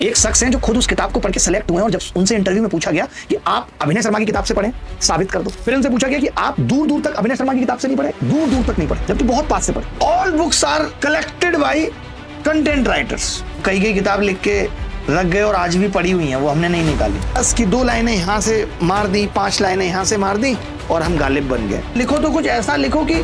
एक शख्स हैं जो खुद उस किताब को पढ़ के सेलेक्ट हुए हैं और जब उनसे इंटरव्यू में पूछा गया कि आप अभिनय शर्मा की किताब से पढ़े, साबित कर दो। फिर उनसे पूछा गया कि आप दूर दूर तक अभिनय शर्मा की किताब से नहीं पढ़े, दूर दूर तक नहीं पढ़े, जबकि बहुत पास से पढ़े। All books are collected by content writers. कई किताब लिख के रख गए और आज भी पड़ी हुई हैं, वो हमने नहीं निकाली। बस की 2 लाइनें यहाँ से मार दी, 5 लाइनें यहाँ से मार दी और हम गालिब बन गए। लिखो तो कुछ ऐसा लिखो कि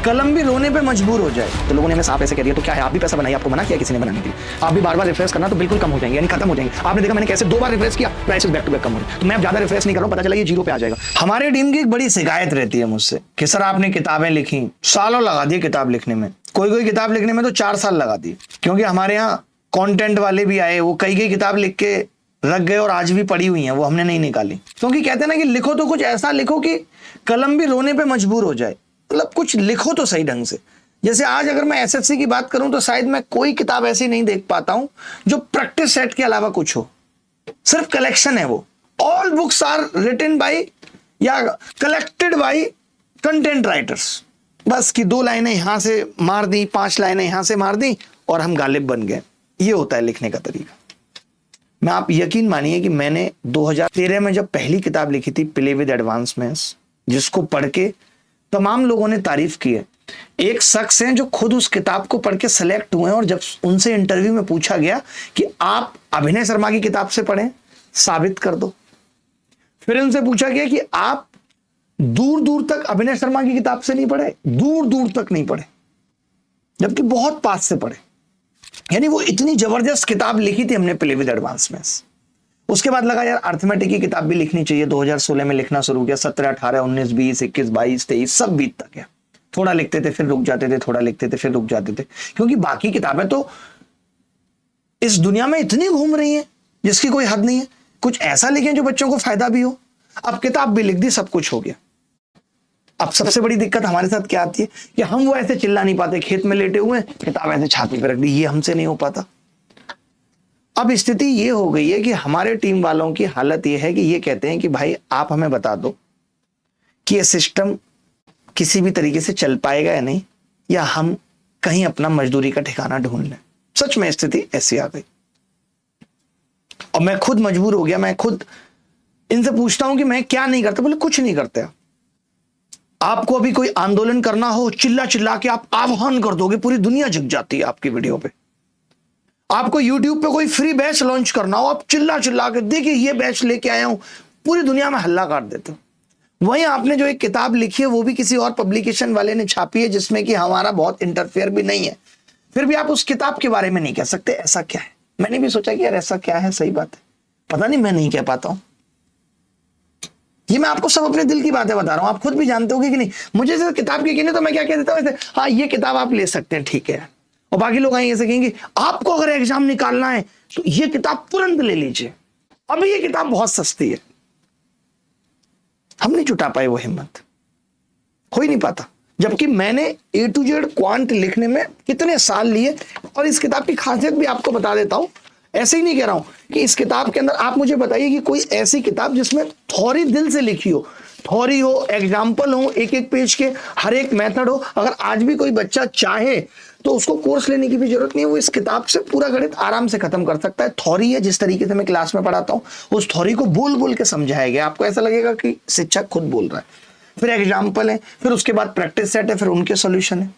कलम भी रोने पे मजबूर हो जाए। तो लोगों ने हमें साफ ऐसे कह दिया, तो क्या है, आप भी पैसा बनाइए, आपको मना किया किसी ने बनाने के लिए? आप भी बार बार रिफ्रेश करना तो बिल्कुल कम हो जाएंगे, यानी खत्म हो जाएंगे। आपने देखा मैंने कैसे 2 बार रिफ्रेश किया, प्राइसेस बैक टू बैक कम हो रहे। तो मैं अब ज्यादा रिफ्रेश नहीं कर रहा हूं, पता चला ये 0 पे आ जाएगा। हमारे टीम की एक बड़ी शिकायत रहती है मुझसे कि सर आपने किताबें लिखी, सालों लगा दिए किताब लिखने में, कोई किताब लिखने में तो 4 साल लगा दिए। क्योंकि हमारे यहाँ कंटेंट वाले भी आए, वो कई किताब लिख के रख गए और आज भी पड़ी हुई हैं, वो हमने नहीं निकाली। क्योंकि कहते हैं ना कि लिखो तो कुछ ऐसा लिखो कि कलम भी रोने पे मजबूर हो जाए। मतलब कुछ लिखो तो सही ढंग से। जैसे आज अगर मैं एसएससी की बात करूं तो शायद मैं कोई किताब ऐसी नहीं देख पाता हूं जो प्रैक्टिस सेट के अलावा कुछ हो, सिर्फ कलेक्शन है वो। All books are written by या कलेक्टेड बाय कंटेंट राइटर्स। बस की 2 लाइनें यहां से मार दी, 5 लाइनें यहां से मार दी और हम गालिब बन गए। ये होता है लिखने का तरीका। मैं, आप यकीन मानिए कि मैंने 2013 में जब पहली किताब लिखी थी प्ले विद एडवांस मैथ्स, जिसको पढ़ के तमाम लोगों ने तारीफ की है। एक शख्स हैं जो खुद उस किताब को पढ़ के सेलेक्ट हुए हैं और जब उनसे इंटरव्यू में पूछा गया कि आप अभिनय शर्मा की किताब से पढ़े, साबित कर दो। फिर उनसे पूछा गया कि आप दूर दूर तक अभिनय शर्मा की किताब से नहीं पढ़े, दूर दूर तक नहीं पढ़े, जबकि बहुत पास से पढ़े। यानी वो इतनी जबरदस्त किताब लिखी थी हमने प्ले विद एडवांस मैथ्स। उसके बाद लगा यार अर्थमेटिक की किताब भी लिखनी चाहिए। 2016 में लिखना शुरू किया। 17, 18, 19, 20, 21, 22, 23 सब बीतता गया। थोड़ा लिखते थे फिर रुक जाते थे, थोड़ा लिखते थे फिर रुक जाते थे, क्योंकि बाकी किताबें तो इस दुनिया में इतनी घूम रही हैं जिसकी कोई हद नहीं है। कुछ ऐसा लिखें जो बच्चों को फायदा भी हो। अब किताब भी लिख दी, सब कुछ हो गया। अब सबसे बड़ी दिक्कत हमारे साथ क्या आती है कि हम वो ऐसे चिल्ला नहीं पाते, खेत में लेटे हुए किताब ऐसे छाती पर रख दी, ये हमसे नहीं हो पाता। अब स्थिति ये हो गई है कि हमारे टीम वालों की हालत ये है कि ये कहते हैं कि भाई आप हमें बता दो कि ये सिस्टम किसी भी तरीके से चल पाएगा या नहीं, या हम कहीं अपना मजदूरी का ठिकाना ढूंढ लें। सच में स्थिति ऐसी आ गई और मैं खुद मजबूर हो गया। मैं खुद इनसे पूछता हूं कि मैं क्या नहीं करता, बोले कुछ नहीं करते। आपको अभी कोई आंदोलन करना हो, चिल्ला चिल्ला के आप आह्वान कर दोगे, पूरी दुनिया जग जाती है आपकी वीडियो पे। आपको YouTube पे कोई फ्री बैच लॉन्च करना हो, आप चिल्ला चिल्ला के देखिए ये बैच लेके आया हूं, पूरी दुनिया में हल्ला काट देते हो। वहीं आपने जो एक किताब लिखी है वो भी किसी और पब्लिकेशन वाले ने छापी है जिसमें कि हमारा बहुत इंटरफेयर भी नहीं है, फिर भी आप उस किताब के बारे में नहीं कह सकते। ऐसा क्या है? मैंने भी सोचा कि यार ऐसा क्या है। सही बात है, पता नहीं मैं नहीं कह पाता हूं। ये मैं आपको सब अपने दिल की बातें बता रहा हूं, आप खुद भी जानते होगे कि नहीं। मुझे जैसे किताब की कहनी तो मैं क्या कह देता हूं, हाँ ये किताब आप ले सकते हैं, ठीक है। और बाकी लोग आएंगे ऐसे कहेंगे आपको अगर एग्जाम निकालना है तो ये किताब तुरंत ले लीजिए, अभी ये किताब बहुत सस्ती है। हम नहीं जुटा पाए वो हिम्मत, हो ही नहीं पाता। जबकि मैंने A to Z क्वांट लिखने में कितने साल लिए। और इस किताब की खासियत भी आपको बता देता हूं। ऐसे ही नहीं कह रहा हूं कि इस किताब के अंदर आप मुझे बताइए कि कोई ऐसी किताब जिसमें थ्योरी दिल से लिखी हो, थ्योरी हो, एग्जाम्पल हो, एक एक पेज के हर एक मेथड हो। अगर आज भी कोई बच्चा चाहे तो उसको कोर्स लेने की भी जरूरत नहीं है, वो इस किताब से पूरा गणित आराम से खत्म कर सकता है। थ्योरी है, जिस तरीके से मैं क्लास में पढ़ाता हूं उस थ्योरी को बोल बोल के समझाया गया। आपको ऐसा लगेगा कि शिक्षक खुद बोल रहा है। फिर एग्जाम्पल है, फिर उसके बाद प्रैक्टिस सेट है, फिर उनके सोल्यूशन है।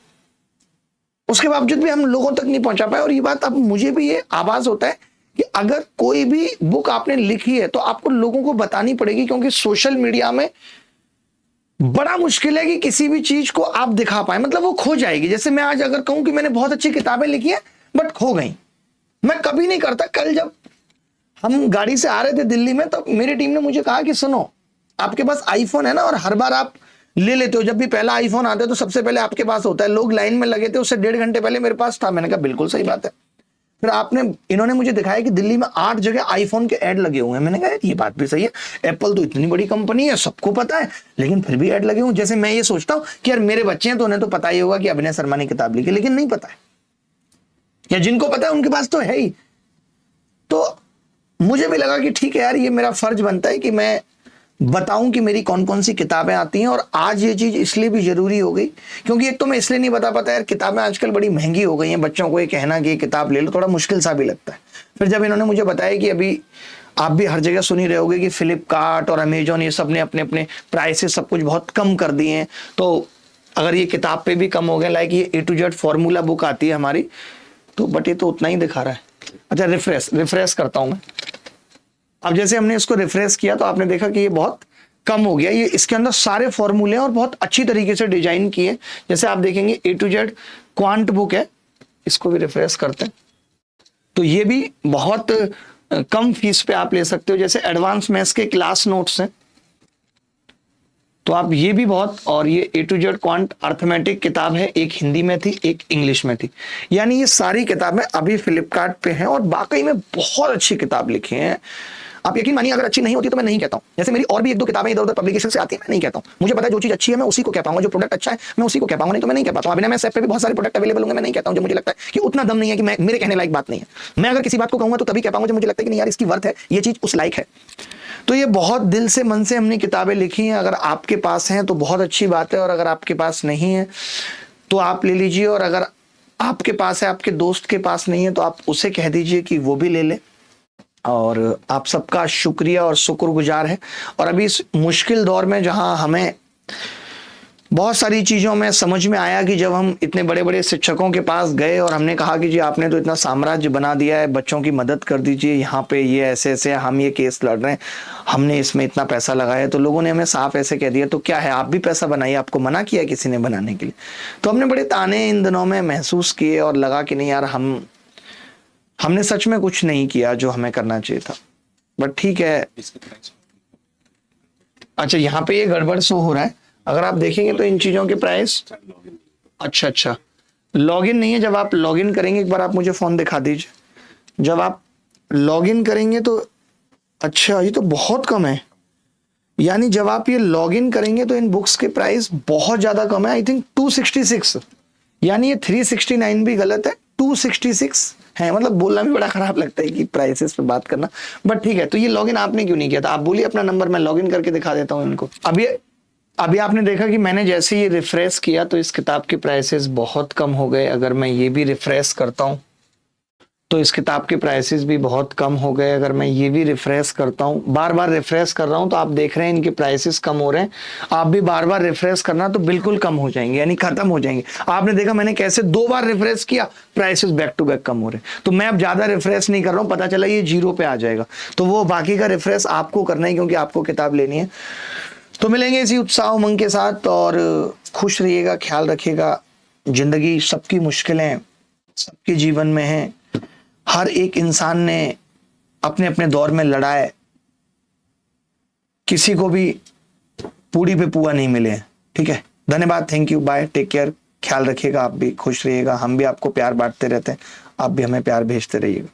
उसके बावजूद भी हम लोगों तक नहीं पहुंचा पाए। और ये बात अब मुझे भी ये आभास होता है कि अगर कोई भी बुक आपने लिखी है तो आपको लोगों को बतानी पड़ेगी, क्योंकि सोशल मीडिया में बड़ा मुश्किल है कि किसी भी चीज को आप दिखा पाए। मतलब वो खो जाएगी। जैसे मैं आज अगर कहूं कि मैंने बहुत अच्छी किताबें लिखी है बट खो गई, मैं कभी नहीं करता। कल जब हम गाड़ी से आ रहे थे दिल्ली में तो मेरी टीम ने मुझे कहा कि सुनो, आपके पास आईफोन है ना, और हर बार आप ले लेते हो, जब भी पहला आईफोन आता है तो सबसे पहले आपके पास होता है। लोग लाइन में लगे थे, उससे 1.5 घंटे पहले मेरे पास था। मैंने कहा बिल्कुल सही बात है। फिर इन्होंने मुझे दिखाया कि दिल्ली में 8 जगह आईफोन के ऐड लगे हुए हैं। मैंने कहा ये बात भी सही है, एप्पल तो इतनी बड़ी कंपनी है, सबको पता है, लेकिन फिर भी ऐड लगे हुए। जैसे मैं ये सोचता हूं कि यार मेरे बच्चे हैं तो उन्हें तो पता ही होगा कि अभिनय शर्मा ने किताब लिखी, लेकिन नहीं पता है, या जिनको पता है उनके पास तो है ही। तो मुझे भी लगा कि ठीक है यार, ये मेरा फर्ज बनता है कि मैं बताऊं कि मेरी कौन कौन सी किताबें आती हैं। और आज ये चीज इसलिए भी जरूरी हो गई क्योंकि एक तो मैं इसलिए नहीं बता पाता यार, किताबें आजकल बड़ी महंगी हो गई हैं, बच्चों को ये कहना कि ये किताब ले लो थोड़ा मुश्किल सा भी लगता है। फिर जब इन्होंने मुझे बताया कि अभी आप भी हर जगह सुन ही रहे होगे कि फ्लिपकार्ट और अमेजोन ये सब ने अपने अपने प्राइसेस सब कुछ बहुत कम कर दिए हैं, तो अगर ये किताब पे भी कम हो गए, लाइक ये A to Z formula book आती है हमारी, तो बट ये तो उतना ही दिखा रहा है। अच्छा रिफ्रेश करता हूं मैं। अब जैसे हमने इसको रिफ्रेश किया तो आपने देखा कि ये बहुत कम हो गया। ये इसके अंदर सारे फॉर्मूले और बहुत अच्छी तरीके से डिजाइन किए। जैसे आप देखेंगे A to Z quant book है, इसको भी रिफ्रेश करते हैं तो ये भी बहुत कम फीस पे आप ले सकते हो। जैसे एडवांस मैथ्स के क्लास नोट्स हैं तो आप ये भी बहुत, और ये A to Z quant arithmetic किताब है, एक हिंदी में थी एक इंग्लिश में थी, यानी ये सारी किताबें अभी फ्लिपकार्ट पे हैं और वाकई में बहुत अच्छी किताब लिखी है। आप यकीन मानिए अगर अच्छी नहीं होती तो मैं नहीं कहता हूं। जैसे मेरी और भी एक दो किताबें इधर उधर पब्लिकेशन से आती है, मैं नहीं कहता हूं। मुझे पता है जो चीज अच्छी है मैं उसी को कह पाऊंगा, जो प्रोडक्ट अच्छा है मैं उसी को कह पाऊंगा, नहीं तो मैं नहीं कह पाता हूं। अभी मैं पे भी बहुत सारे प्रोडक्ट अवेलेबल होंगे, मैं नहीं कहता हूं। जब मुझे लगता है कि उतना दम नहीं है कि मैं, मेरे कहने लायक बात नहीं है, मैं अगर किसी बात को कहूंगा तो तभी कह पाऊंगा जब मुझे लगता है कि नहीं यार इसकी वर्थ है, ये चीज उस लायक है। तो ये बहुत दिल से मन से हमने किताबें लिखी हैं। अगर आपके पास हैं तो बहुत अच्छी बात है, और अगर आपके पास नहीं है तो आप ले लीजिए, और अगर आपके पास है, आपके दोस्त के पास नहीं है तो आप उसे कह दीजिए कि वो भी ले ले। और आप सबका शुक्रिया और शुक्रगुजार है। और अभी इस मुश्किल दौर में जहां हमें बहुत सारी चीज़ों में समझ में आया कि जब हम इतने बड़े बड़े शिक्षकों के पास गए और हमने कहा कि जी आपने तो इतना साम्राज्य बना दिया है, बच्चों की मदद कर दीजिए, यहाँ पे ये ऐसे ऐसे हम ये केस लड़ रहे हैं, हमने इसमें इतना पैसा लगाया, तो लोगों ने हमें साफ ऐसे कह दिया तो क्या है आप भी पैसा बनाइए, आपको मना किया किसी ने बनाने के लिए। तो हमने बड़े ताने इन दिनों में महसूस किए और लगा कि नहीं यार हमने सच में कुछ नहीं किया जो हमें करना चाहिए था। बट ठीक है। अच्छा यहाँ पे ये गड़बड़ शो हो रहा है, अगर आप देखेंगे तो इन चीजों के प्राइस, अच्छा लॉगिन नहीं है। जब आप लॉगिन करेंगे, एक बार आप मुझे फोन दिखा दीजिए, जब आप लॉगिन करेंगे तो अच्छा ये तो बहुत कम है, यानी जब आप ये लॉगिन करेंगे तो इन बुक्स के प्राइस बहुत ज्यादा कम है। आई थिंक 266, यानी ये 369 भी गलत है, 266 है। मतलब बोलना भी बड़ा खराब लगता है कि प्राइसेस पे बात करना, बट ठीक है। तो ये लॉगिन आपने क्यों नहीं किया था, आप बोलिए अपना नंबर, मैं लॉगिन करके दिखा देता हूं इनको। अभी आपने देखा कि मैंने जैसे ये रिफ्रेश किया तो इस किताब के प्राइसेस बहुत कम हो गए। अगर मैं ये भी रिफ्रेश करता हूं तो इस किताब के प्राइसेस भी बहुत कम हो गए। अगर मैं ये भी रिफ्रेश करता हूं, बार बार रिफ्रेश कर रहा हूं, तो आप देख रहे हैं इनके प्राइसेस कम हो रहे हैं। आप भी बार बार रिफ्रेश करना तो बिल्कुल कम हो जाएंगे, यानी खत्म हो जाएंगे। आपने देखा मैंने कैसे 2 बार रिफ्रेश किया, प्राइसेस बैक टू बैक कम हो रहे हैं। तो मैं अब ज्यादा रिफ्रेश नहीं कर रहा हूं, पता चला ये 0 पे आ जाएगा, तो वो बाकी का रिफ्रेश आपको करना है क्योंकि आपको किताब लेनी है। तो मिलेंगे इसी उत्साह उमंग के साथ, और खुश रहिएगा, ख्याल रखिएगा। जिंदगी सबकी मुश्किलें सबके जीवन में हैं, हर एक इंसान ने अपने अपने दौर में लड़ा है, किसी को भी पूरी पे पुआ नहीं मिले हैं। ठीक है, धन्यवाद, thank you, bye, take care, ख्याल रखिएगा, आप भी खुश रहिएगा। हम भी आपको प्यार बांटते रहते हैं, आप भी हमें प्यार भेजते रहिएगा।